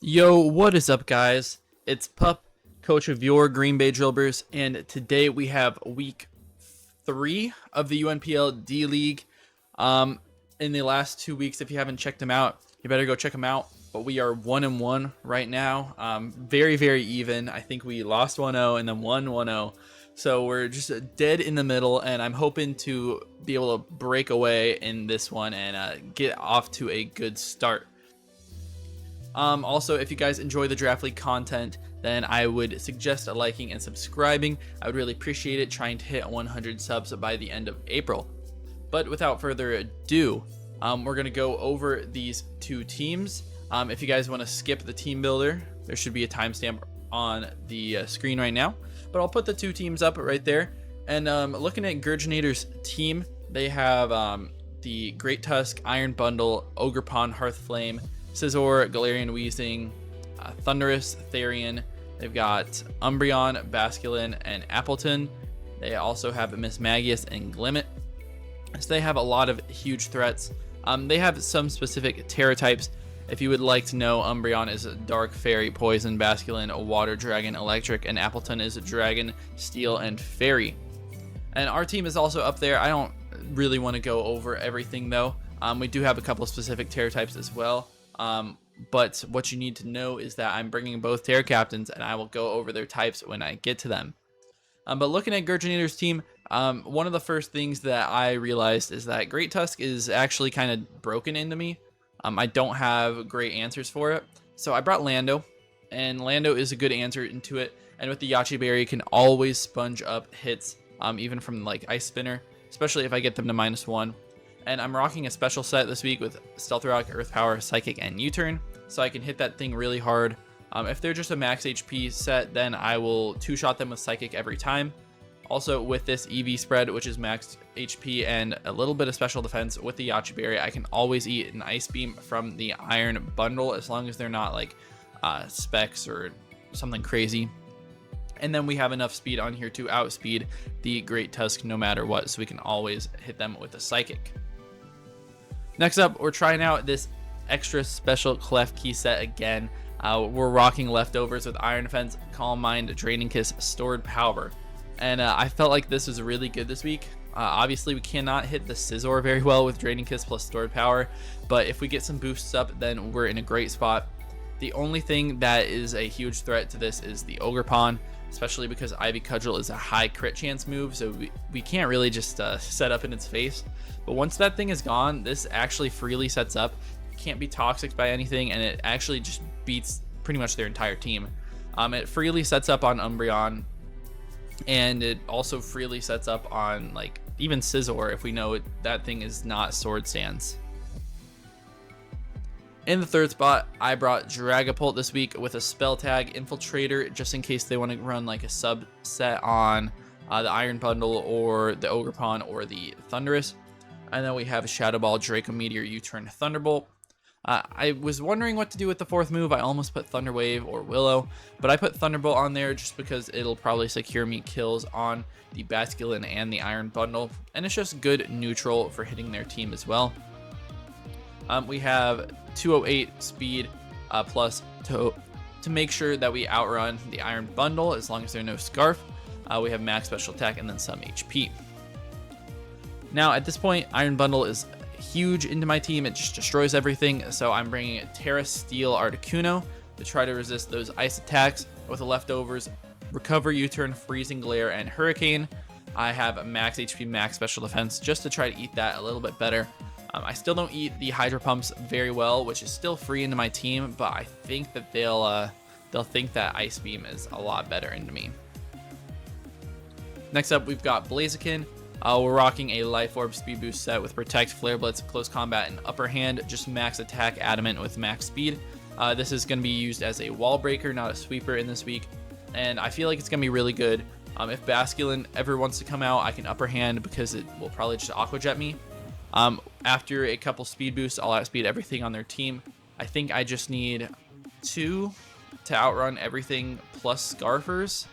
Yo, what is up, guys? It's Pup, coach of your Green Bay Drillbers, and today we have week 3 of the UNPL D League. In the last 2 weeks, if you haven't checked them out, you better go check them out. But we are 1-1 right now. Very, very even. I think we lost 1-0 and then won 1-0. So we're just dead in the middle, and I'm hoping to be able to break away in this one and get off to a good start. Also, if you guys enjoy the Draft League content, then I would suggest liking and subscribing. I would really appreciate it, trying to hit 100 subs by the end of April. But without further ado, we're going to go over these two teams. If you guys want to skip the team builder, there should be a timestamp on the screen right now. But I'll put the two teams up right there. And looking at Gerginator's team, they have the Great Tusk, Iron Bundle, Ogrepawn, Hearthflame, Scizor, Galarian Weezing, Thundurus, Therian. They've got Umbreon, Basculin, and Appleton. They also have Miss Magius and Glimmet. So they have a lot of huge threats. They have some specific Terra types. If you would like to know, Umbreon is a Dark, Fairy, Poison, Basculin, Water, Dragon, Electric, and Appleton is a Dragon, Steel, and Fairy. And our team is also up there. I don't really want to go over everything though. We do have a couple of specific Terra types as well. But what you need to know is that I'm bringing both Terra Captains, and I will go over their types when I get to them. But looking at Gerginator's team, one of the first things that I realized is that Great Tusk is actually kind of broken into me. I don't have great answers for it. So I brought Lando, and Lando is a good answer into it. And with the Yache Berry, you can always sponge up hits, even from like Ice Spinner, especially if I get them to -1. And I'm rocking a special set this week with Stealth Rock, Earth Power, Psychic, and U-Turn, so I can hit that thing really hard. If they're just a max HP set, then I will two-shot them with Psychic every time. Also, with this EV spread, which is max HP and a little bit of special defense with the Yache Berry, I can always eat an Ice Beam from the Iron Bundle, as long as they're not like specs or something crazy. And then we have enough speed on here to outspeed the Great Tusk no matter what, so we can always hit them with a Psychic. Next up, we're trying out this extra special Klefki set again. We're rocking leftovers with Iron Fence, Calm Mind, Draining Kiss, Stored Power. And I felt like this was really good this week. Obviously, we cannot hit the Scizor very well with Draining Kiss plus Stored Power, but if we get some boosts up, then we're in a great spot. The only thing that is a huge threat to this is the Ogrepawn, especially because Ivy Cudgel is a high crit chance move, so we can't really just set up in its face. But once that thing is gone, this actually freely sets up. It can't be toxic by anything, and it actually just beats pretty much their entire team. It freely sets up on Umbreon, and it also freely sets up on like even Scizor if we know that thing is not Sword Stance. In the third spot, I brought Dragapult this week with a Spell Tag Infiltrator, just in case they want to run like a subset on the Iron Bundle or the Ogrepawn or the Thundurus. And then we have Shadow Ball, Draco Meteor, U-Turn, Thunderbolt. I was wondering what to do with the fourth move. I almost put Thunder Wave or Willow, but I put Thunderbolt on there just because it'll probably secure me kills on the Basculin and the Iron Bundle, and it's just good neutral for hitting their team as well. We have 208 speed plus to make sure that we outrun the Iron Bundle as long as there's no Scarf. We have max special attack and then some HP. Now at this point, Iron Bundle is huge into my team. It just destroys everything, so I'm bringing a Terra Steel Articuno to try to resist those ice attacks. With the leftovers, Recover, U-Turn, Freezing Glare, and Hurricane. I have a max HP, max special defense, just to try to eat that a little bit better. I still don't eat the Hydro Pumps very well, which is still free into my team, but I think that they'll think that Ice Beam is a lot better into me. Next up, we've got Blaziken. We're rocking a Life Orb Speed Boost set with Protect, Flare Blitz, Close Combat, and Upper Hand, just max attack Adamant with max speed. This is going to be used as a wall breaker, not a sweeper in this week, and I feel like it's going to be really good. If Basculin ever wants to come out, I can Upper Hand because it will probably just Aqua Jet me. After a couple speed boosts, I'll outspeed everything on their team. I think I just need 2 to outrun everything plus Scarfers,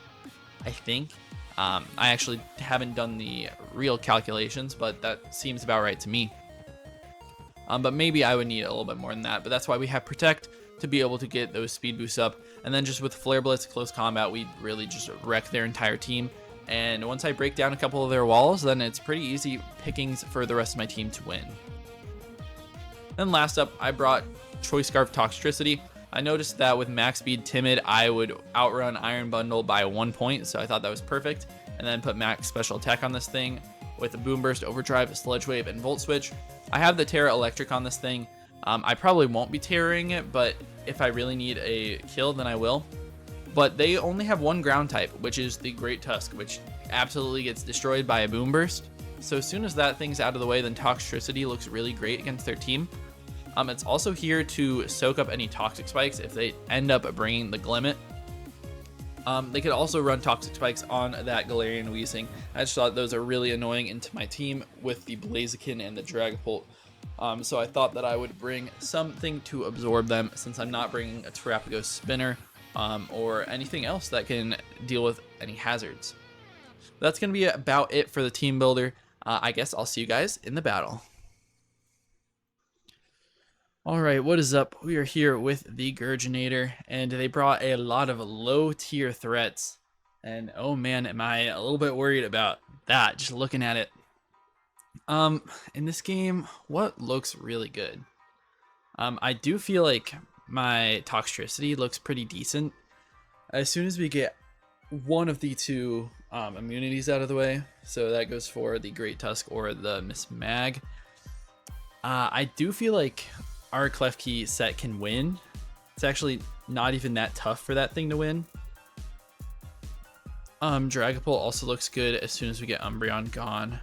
I think. I actually haven't done the real calculations, but that seems about right to me. But maybe I would need a little bit more than that, but that's why we have Protect. to be able to get those speed boosts up. And then just with Flare Blitz close combat, we really just wreck their entire team. And once I break down a couple of their walls, then it's pretty easy pickings for the rest of my team to win. Then last up, I brought Choice Scarf Toxtricity. I noticed that with max speed Timid, I would outrun Iron Bundle by 1 point, so I thought that was perfect. And then put max special attack on this thing with a Boom Burst, Overdrive, Sludge Wave, and Volt Switch. I have the Terra Electric on this thing. I probably won't be terroring it, but if I really need a kill, then I will. But they only have one ground type, which is the Great Tusk, which absolutely gets destroyed by a Boom Burst. So as soon as that thing's out of the way, then Toxtricity looks really great against their team. It's also here to soak up any Toxic Spikes if they end up bringing the Glimmet. They could also run Toxic Spikes on that Galarian Weezing. I just thought those are really annoying into my team with the Blaziken and the Dragapult. So I thought that I would bring something to absorb them, since I'm not bringing a Terapagos Spinner or anything else that can deal with any hazards. That's going to be about it for the team builder. I guess I'll see you guys in the battle. Alright, what is up? We are here with the Gerginator, and they brought a lot of low tier threats. And oh man, am I a little bit worried about that, just looking at it. In this game, what looks really good? I do feel like my Toxtricity looks pretty decent. As soon as we get one of the two immunities out of the way, so that goes for the Great Tusk or the Miss Mag, I do feel like our Klefki set can win. It's actually not even that tough for that thing to win. Dragapult also looks good as soon as we get Umbreon gone.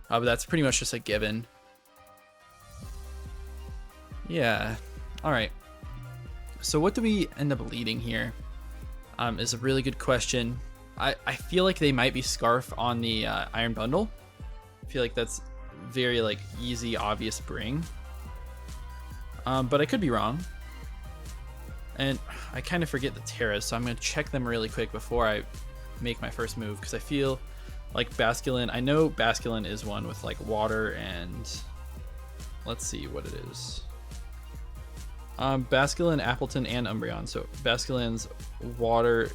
But that's pretty much just a given. Yeah. Alright. So what do we end up leading here? Is a really good question. I feel like they might be Scarf on the Iron Bundle. I feel like that's very like easy, obvious bring. But I could be wrong. And I kind of forget the Terras, so I'm going to check them really quick before I make my first move, because I feel like Basculin, I know Basculin is one with like water and let's see what it is. Basculin, Appleton, and Umbreon. So Basculin's water,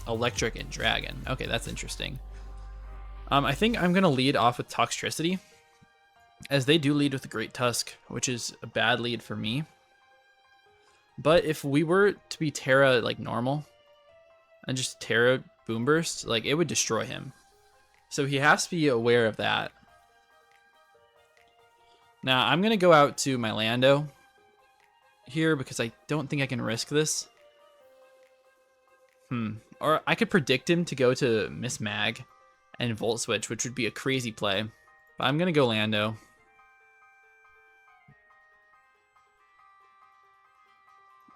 electric, and dragon. Okay, that's interesting. I think I'm going to lead off with Toxtricity, as they do lead with the Great Tusk, which is a bad lead for me. But if we were to be Terra like normal and just Terra Boom Burst, like it would destroy him. So he has to be aware of that. Now I'm gonna go out to my Lando here because I don't think I can risk this. Or I could predict him to go to Miss Mag and Volt Switch, which would be a crazy play. But I'm gonna go Lando.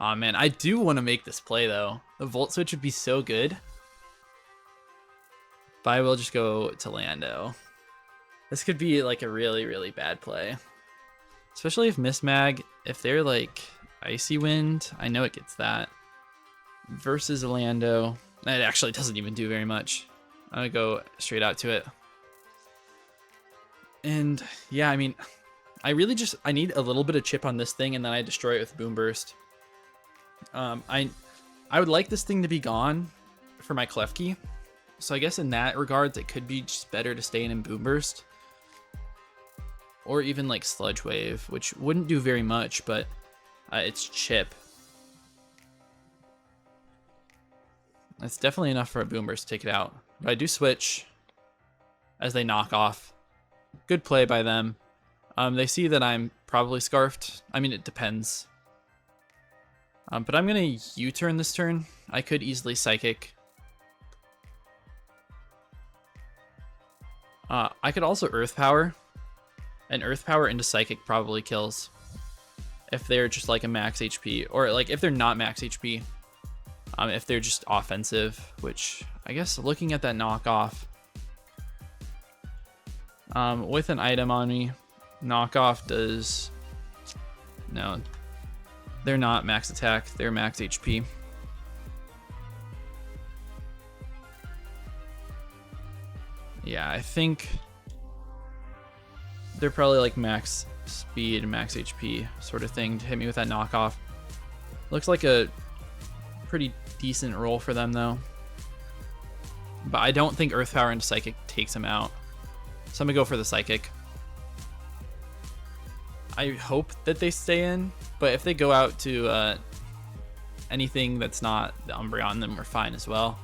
Aw, man, I do want to make this play, though. The Volt Switch would be so good. But I will just go to Lando. This could be, like, a really, really bad play. Especially if Miss Mag, if they're, like, Icy Wind, I know it gets that. Versus Lando. It actually doesn't even do very much. I'm going to go straight out to it. And, yeah, I mean, I really just, I need a little bit of chip on this thing, and then I destroy it with Boom Burst. I would like this thing to be gone for my Klefki, so I guess in that regards it could be just better to stay in Boom Burst, or even like Sludge Wave, which wouldn't do very much, but it's chip. That's definitely enough for a Boom Burst to take it out. But I do switch as they knock off. Good play by them. They see that I'm probably Scarfed. I mean, it depends. But I'm going to U-turn this turn. I could easily Psychic. I could also Earth Power. And Earth Power into Psychic probably kills. If they're just like a max HP. Or like if they're not max HP. If they're just offensive. Which I guess looking at that knockoff. With an item on me. Knockoff does... No. They're not max attack, they're max HP. Yeah, I think they're probably like max speed, max HP sort of thing to hit me with that knockoff. Looks like a pretty decent roll for them though. But I don't think Earth Power into Psychic takes him out. So I'm gonna go for the Psychic. I hope that they stay in, but if they go out to anything that's not the Umbreon, then we're fine as well.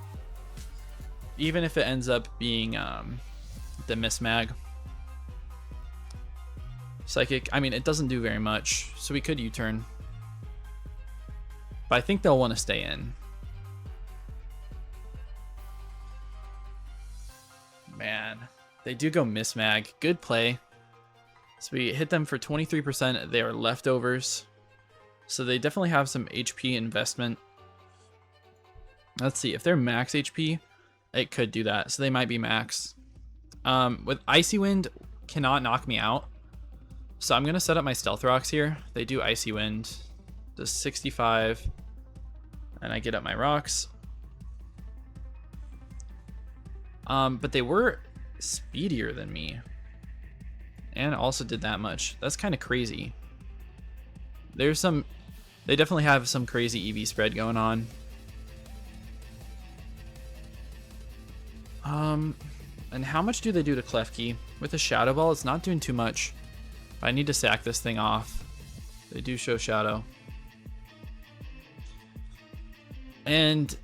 Even if it ends up being the Mismag. Psychic, I mean, it doesn't do very much, so we could U-turn. But I think they'll want to stay in. Man, they do go Mismag. Good play. So we hit them for 23%. They are leftovers. So they definitely have some HP investment. Let's see. If they're max HP, it could do that. So they might be max. With Icy Wind, cannot knock me out. So I'm going to set up my Stealth Rocks here. They do Icy Wind. Does 65. And I get up my rocks. But they were speedier than me. And also did that much. That's kind of crazy. There's some... They definitely have some crazy EV spread going on. And how much do they do to Klefki? With a Shadow Ball, it's not doing too much. But I need to sack this thing off. They do show Shadow. And,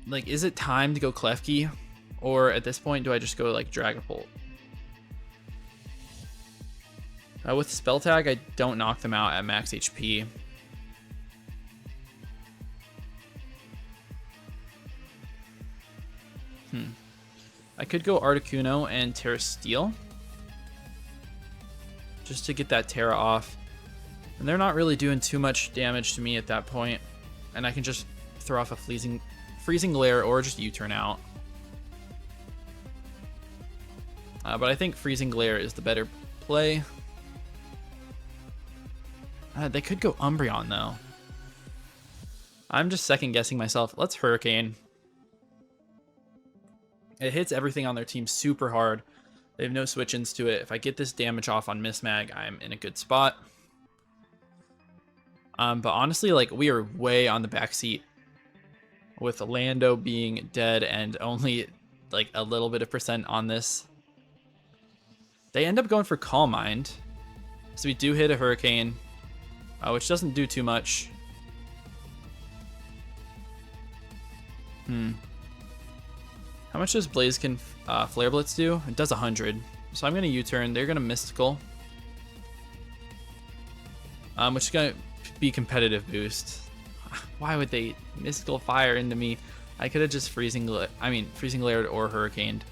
like, is it time to go Klefki? Or at this point, do I just go, like, Dragapult? With Spell Tag, I don't knock them out at max HP. I could go Articuno and Terra Steel. Just to get that Terra off. And they're not really doing too much damage to me at that point. And I can just throw off a Freezing Glare or just U-turn out. But I think Freezing Glare is the better play. They could go Umbreon though. I'm just second guessing myself. Let's Hurricane. It hits everything on their team super hard. They have no switch-ins to it. If I get this damage off on Mismag, I'm in a good spot. But honestly, like, we are way on the back seat with Lando being dead and only like a little bit of percent on this. They end up going for Calm Mind. So we do hit a Hurricane, which doesn't do too much. How much does Blaziken Flare Blitz do? It does 100. So I'm going to U-turn. They're going to Mystical. Which is going to be competitive boost. Why would they Mystical Fire into me? I could have just Freezing Glared or Hurricaned.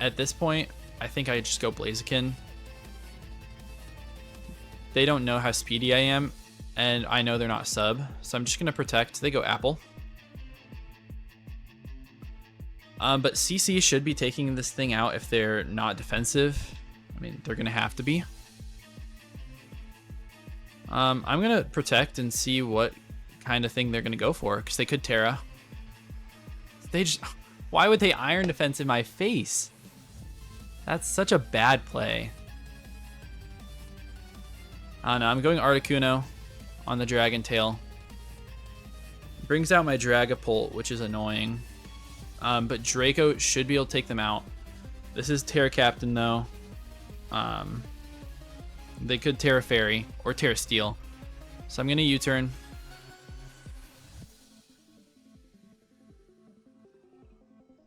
At this point, I think I just go Blaziken. They don't know how speedy I am, and I know they're not sub, so I'm just going to protect. They go Apple. But CC should be taking this thing out if they're not defensive. I mean, they're going to have to be. I'm going to protect and see what kind of thing they're going to go for, because they could Terra. Why would they Iron Defense in my face? That's such a bad play. I don't know, I'm going Articuno on the Dragon Tail. Brings out my Dragapult, which is annoying. But Draco should be able to take them out. This is Terra Captain, though. They could Terra Fairy or Terra Steel. So I'm going to U-turn.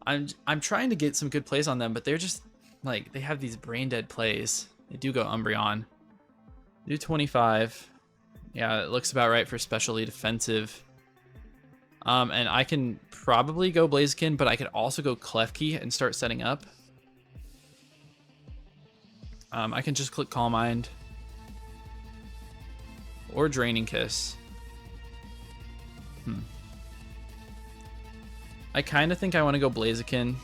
I'm trying to get some good plays on them, but they're just, like, they have these brain dead plays. They do go Umbreon. Do 25. Yeah, it looks about right for specially defensive. And I can probably go Blaziken, but I could also go Klefki and start setting up. I can just click Calm Mind. Or Draining Kiss. I kind of think I want to go Blaziken.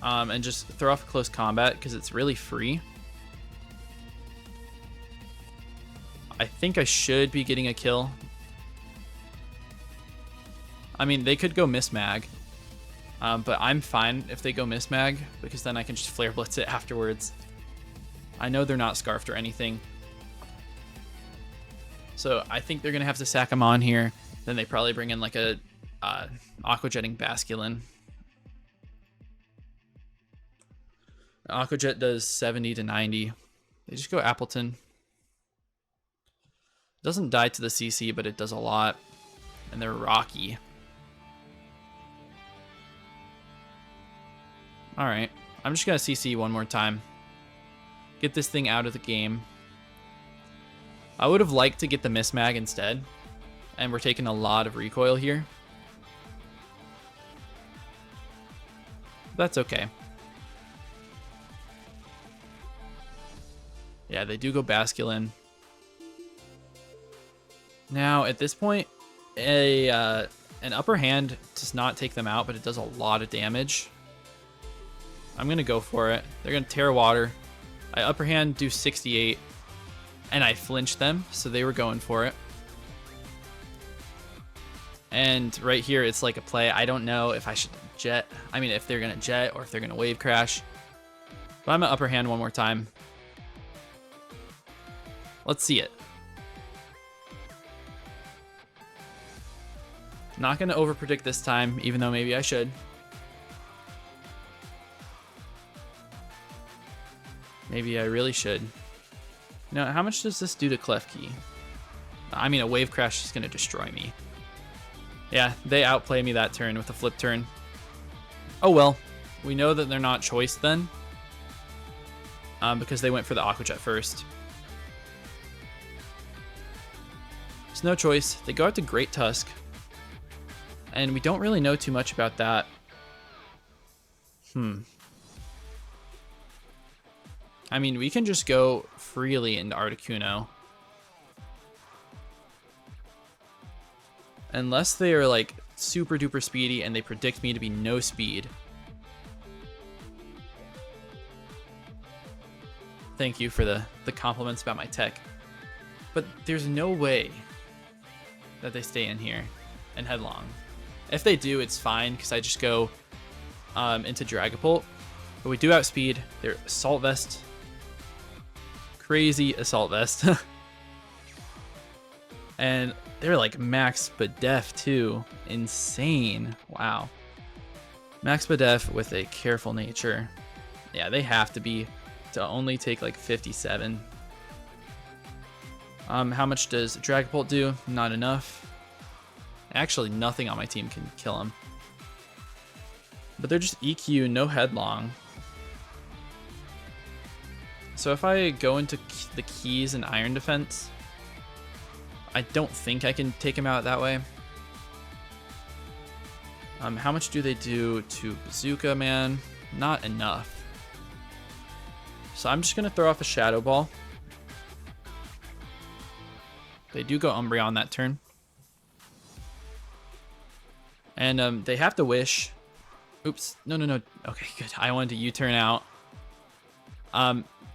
And just throw off Close Combat, because it's really free. I think I should be getting a kill. I mean, they could go Mismag. But I'm fine if they go Mismag, because then I can just Flare Blitz it afterwards. I know they're not Scarfed or anything. So I think they're going to have to sack him on here. Then they probably bring in like a Aquajetting Basculin. Aquajet does 70 to 90. They just go Appleton. Doesn't die to the CC, but it does a lot. And they're rocky. Alright. I'm just going to CC one more time. Get this thing out of the game. I would have liked to get the Mismag instead. And we're taking a lot of recoil here. That's okay. Yeah, they do go Basculin. Now, at this point, an upper hand does not take them out, but it does a lot of damage. I'm going to go for it. They're going to tear water. I upper hand do 68, and I flinch them, so they were going for it. And right here, it's like a play. I don't know if I should jet. I mean, if they're going to jet or if they're going to wave crash. But I'm going to upper hand one more time. Let's see it. Not going to overpredict this time, even though maybe I should. Maybe I really should. Now, how much does this do to Klefki? I mean, a wave crash is going to destroy me. Yeah, they outplay me that turn with a flip turn. Oh well, we know that they're not choice then. Because they went for the Aquajet first. It's no choice. They go out to Great Tusk. And we don't really know too much about that. I mean, we can just go freely into Articuno. Unless they are like super duper speedy and they predict me to be no speed. Thank you for the compliments about my tech. But there's no way that they stay in here and headlong. If they do, it's fine because I just go into Dragapult. But we do outspeed their Assault Vest. Crazy Assault Vest. And they're like max Badef too. Insane. Wow. Max Badef with a careful nature. Yeah, they have to be to only take like 57. How much does Dragapult do? Not enough. Actually, nothing on my team can kill him. But they're just EQ, no headlong. So if I go into the keys and Iron Defense, I don't think I can take him out that way. How much do they do to Bazooka, man? Not enough. So I'm just going to throw off a Shadow Ball. They do go Umbreon that turn. And they have to wish. Oops. No. Okay, good. I wanted to U-turn out.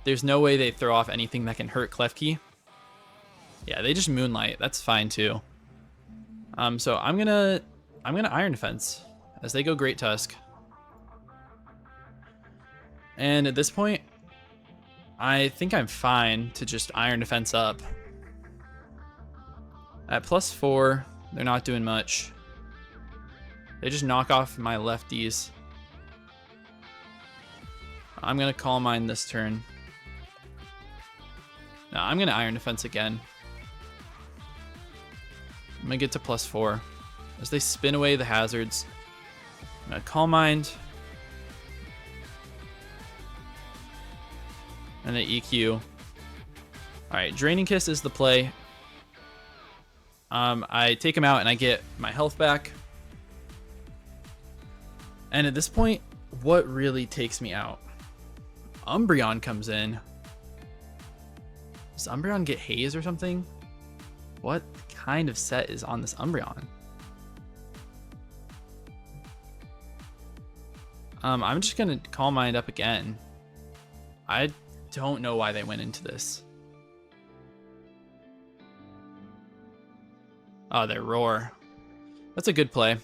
There's no way they throw off anything that can hurt Klefki. Yeah, they just Moonlight. That's fine too. So I'm gonna Iron Defense as they go Great Tusk. And at this point, I think I'm fine to just Iron Defense up. At +4, they're not doing much. They just knock off my lefties. I'm gonna Calm Mind this turn. No, I'm gonna Iron Defense again. I'm gonna get to +4. As they spin away the hazards, I'm gonna Calm Mind. And they EQ. Alright, Draining Kiss is the play. I take him out and I get my health back. And at this point, what really takes me out? Umbreon comes in. Does Umbreon get Haze or something? What kind of set is on this Umbreon? I'm just gonna Calm Mind up again. I don't know why they went into this. Oh, they Roar. That's a good play.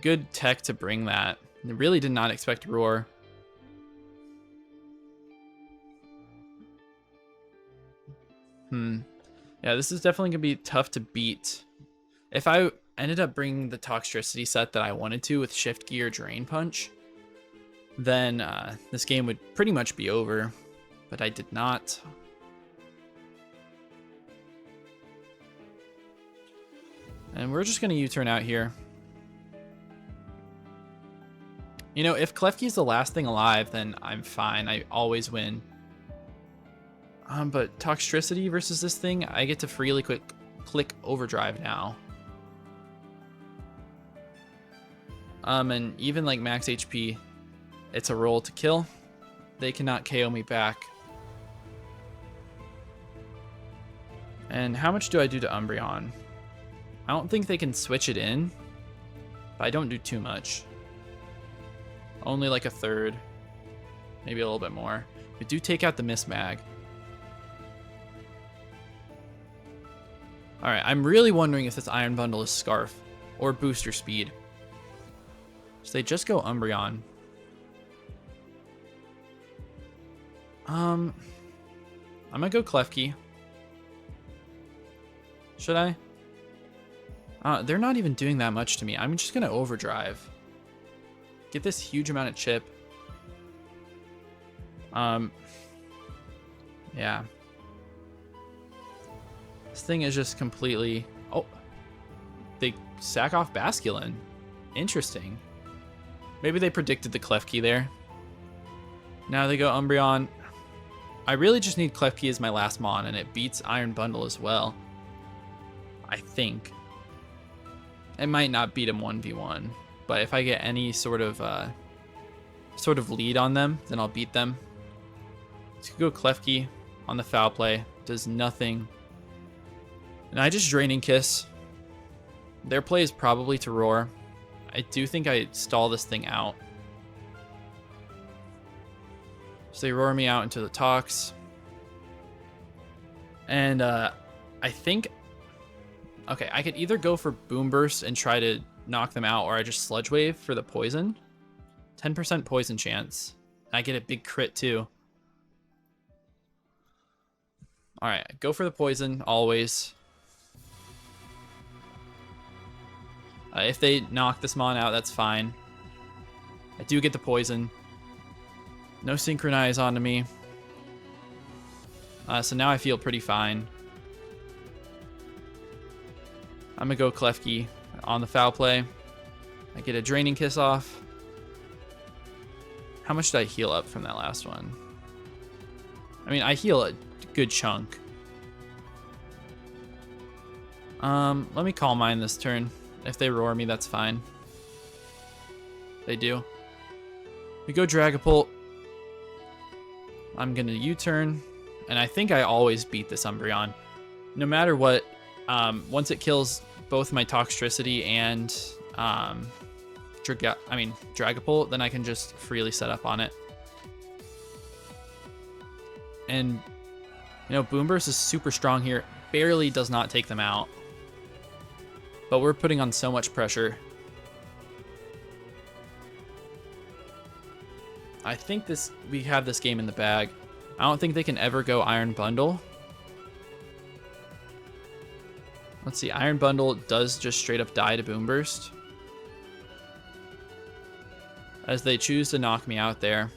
Good tech to bring that. I really did not expect Roar. Yeah, this is definitely gonna be tough to beat. If I ended up bringing the Toxtricity set that I wanted to with Shift Gear Drain Punch, then this game would pretty much be over, but I did not. And we're just gonna U-turn out here. You know, if Klefki's the last thing alive, then I'm fine. I always win. But Toxtricity versus this thing, I get to freely click overdrive now. And even like max HP, it's a roll to kill. They cannot KO me back. And how much do I do to Umbreon? I don't think they can switch it in, but I don't do too much. Only like a third, maybe a little bit more. We do take out the Miss Mag. Alright, I'm really wondering if this Iron Bundle is Scarf or Booster Speed. So they just go Umbreon. I'm gonna go Klefki. Should I? They're not even doing that much to me. I'm just gonna overdrive. Get this huge amount of chip. Yeah. This thing is just completely... Oh, they sack off Basculin. Interesting. Maybe they predicted the Klefki there. Now they go Umbreon. I really just need Klefki as my last mon, and it beats Iron Bundle as well. I think. It might not beat him 1v1, but if I get any sort of lead on them, then I'll beat them. Let's go Klefki on the foul play. Does nothing. And I just Draining Kiss. Their play is probably to Roar. I do think I stall this thing out. So they Roar me out into the Tox. And I think... Okay, I could either go for Boom Burst and try to knock them out, or I just Sludge Wave for the poison. 10% poison chance. I get a big crit too. Alright, go for the poison, always. If they knock this mon out, that's fine. I do get the poison. No Synchronize onto me. So now I feel pretty fine. I'm gonna go Klefki on the foul play. I get a Draining Kiss off. How much did I heal up from that last one? I mean, I heal a good chunk. Let me Calm Mind this turn. If they Roar me, that's fine. They do. We go Dragapult. I'm gonna U-turn, and I think I always beat this Umbreon. No matter what, once it kills both my Toxtricity and Dragapult, then I can just freely set up on it. And you know, Boom Burst is super strong here. Barely does not take them out. But we're putting on so much pressure. I think we have this game in the bag. I don't think they can ever go Iron Bundle. Let's see, Iron Bundle does just straight up die to Boom Burst, as they choose to knock me out there.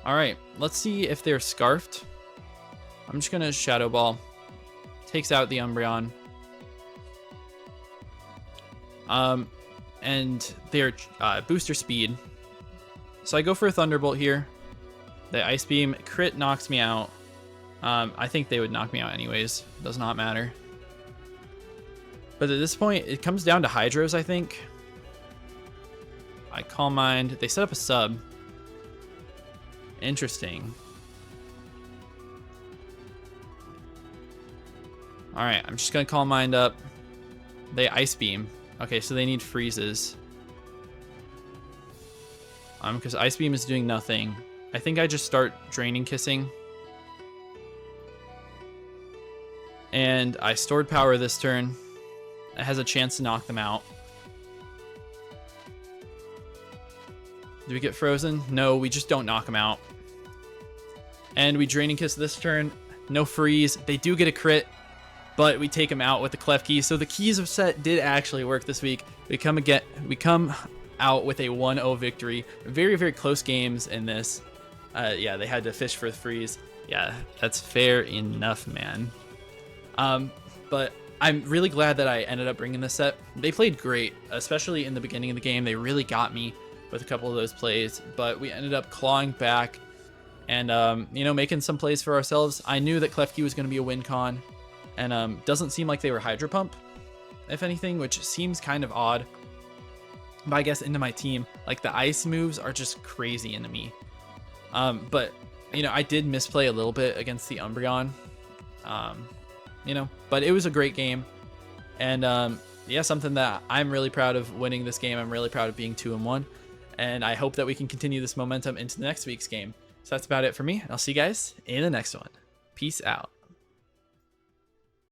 Alright, let's see if they're Scarfed. I'm just gonna Shadow Ball. Takes out the Umbreon. And they're Booster Speed. So I go for a Thunderbolt here. The Ice Beam crit knocks me out. I think they would knock me out anyways. Does not matter. But at this point, it comes down to Hydros, I think. I Calm Mind. They set up a sub. Interesting. Alright, I'm just going to Calm Mind up. They Ice Beam. Okay, so they need freezes. Because Ice Beam is doing nothing. I think I just start Draining Kissing. And I stored power this turn. It has a chance to knock them out. Do we get frozen? No, we just don't knock them out. And we Draining Kiss this turn. No freeze. They do get a crit, but we take them out with the Klefki. So the keys of set did actually work this week. We come out with a 1-0 victory. Very, very close games in this. Yeah, they had to fish for the freeze. Yeah, that's fair enough, man. But I'm really glad that I ended up bringing this set. They played great, especially in the beginning of the game. They really got me with a couple of those plays, but we ended up clawing back and, you know, making some plays for ourselves. I knew that Klefki was going to be a win con, and doesn't seem like they were Hydro Pump, if anything, which seems kind of odd. But I guess into my team, like the ice moves are just crazy into me. But, you know, I did misplay a little bit against the Umbreon, you know, but it was a great game. And yeah, something that I'm really proud of winning this game. I'm really proud of being 2-1. And I hope that we can continue this momentum into the next week's game. So that's about it for me. I'll see you guys in the next one. Peace out.